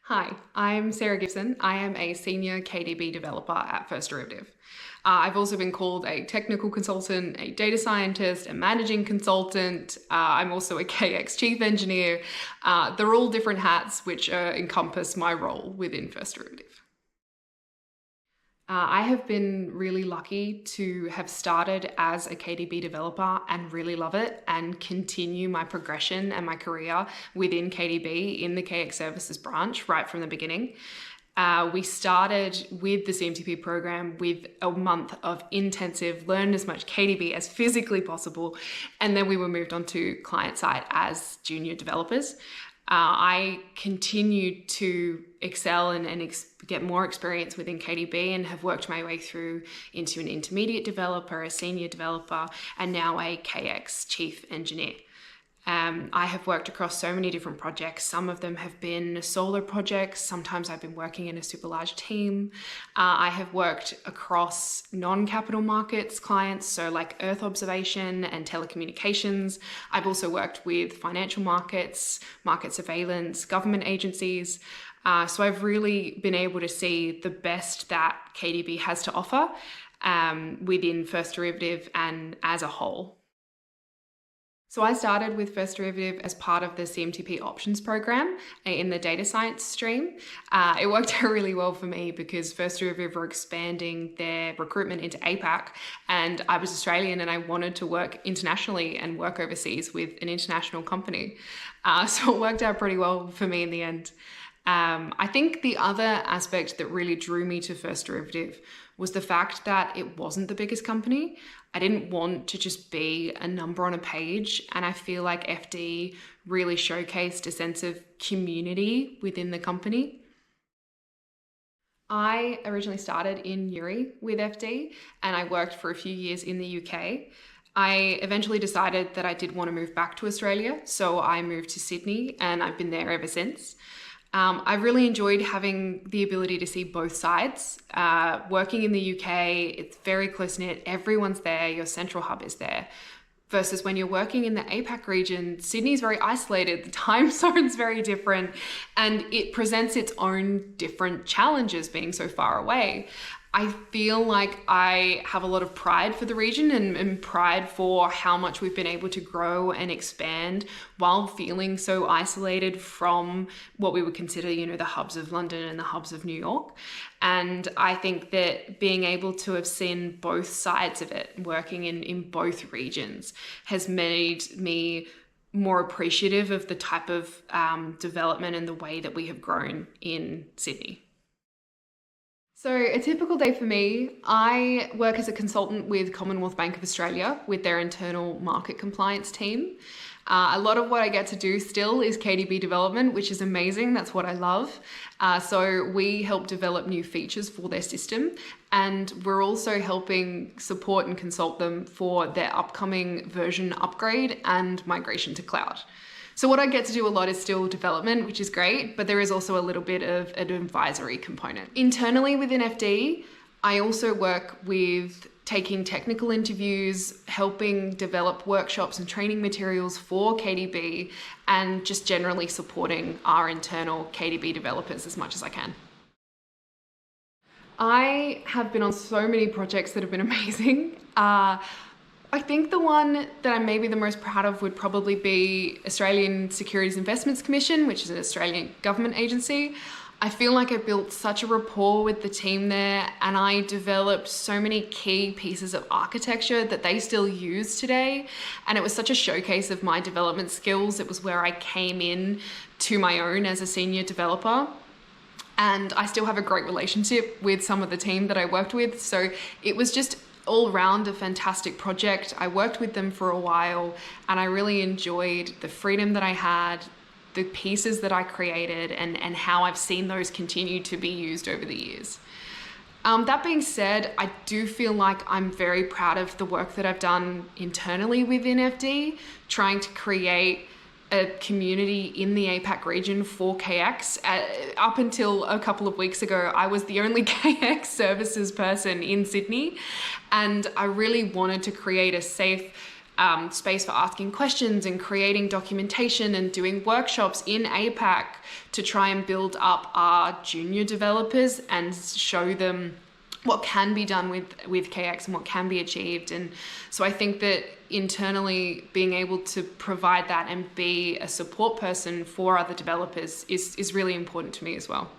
Hi, I'm Sarah Gibson. I am a senior KDB developer at First Derivative. I've also been called a technical consultant, a data scientist, a managing consultant. I'm also a KX chief engineer. They're all different hats which encompass my role within First Derivative. I have been really lucky to have started as a KDB developer and really love it and continue my progression and my career within KDB in the KX services branch right from the beginning. We started with the CMTP program with a month of intensive learn as much KDB as physically possible, and then we were moved on to client side as junior developers. I continued to excel and get more experience within KDB and have worked my way through into an intermediate developer, a senior developer, and now a KX chief engineer. I have worked across so many different projects. Some of them have been solo projects. Sometimes I've been working in a super large team. I have worked across non-capital markets clients, so like Earth observation and telecommunications. I've also worked with financial markets, market surveillance, government agencies. So I've really been able to see the best that KDB has to offer within First Derivative and as a whole. So I started with First Derivative as part of the CMTP options program in the data science stream. It worked out really well for me because First Derivative were expanding their recruitment into APAC, and I was Australian and I wanted to work internationally and work overseas with an international company. So it worked out pretty well for me in the end. I think the other aspect that really drew me to First Derivative was the fact that it wasn't the biggest company. I didn't want to just be a number on a page, and I feel like FD really showcased a sense of community within the company. I originally started in Newry with FD, and I worked for a few years in the UK. I eventually decided that I did want to move back to Australia, so I moved to Sydney, and I've been there ever since. I really enjoyed having the ability to see both sides. Working in the UK, it's very close-knit, everyone's there, your central hub is there. Versus when you're working in the APAC region, Sydney's very isolated, the time zone's very different, and it presents its own different challenges being so far away. I feel like I have a lot of pride for the region and pride for how much we've been able to grow and expand while feeling so isolated from what we would consider, the hubs of London and the hubs of New York. And I think that being able to have seen both sides of it, working in both regions, has made me more appreciative of the type of development and the way that we have grown in Sydney. So a typical day for me, I work as a consultant with Commonwealth Bank of Australia with their internal market compliance team. A lot of what I get to do still is KDB development, which is amazing. That's what I love. So we help develop new features for their system, and we're also helping support and consult them for their upcoming version upgrade and migration to cloud. So what I get to do a lot is still development, which is great, but there is also a little bit of an advisory component. Internally within FD, I also work with taking technical interviews, helping develop workshops and training materials for KDB, and just generally supporting our internal KDB developers as much as I can. I have been on so many projects that have been amazing. I think the one that I'm maybe the most proud of would probably be Australian Securities Investments Commission, which is an Australian government agency. I feel like I built such a rapport with the team there, and I developed so many key pieces of architecture that they still use today. And it was such a showcase of my development skills. It was where I came in to my own as a senior developer. And I still have a great relationship with some of the team that I worked with. So it was just all round a fantastic project. I worked with them for a while, and I really enjoyed the freedom that I had, the pieces that I created, and how I've seen those continue to be used over the years. That being said, I do feel like I'm very proud of the work that I've done internally within FD, trying to create a community in the APAC region for KX. Up until a couple of weeks ago, I was the only KX services person in Sydney, and I really wanted to create a safe space for asking questions and creating documentation and doing workshops in APAC to try and build up our junior developers and show them what can be done with KX and what can be achieved. And so I think that internally being able to provide that and be a support person for other developers is really important to me as well.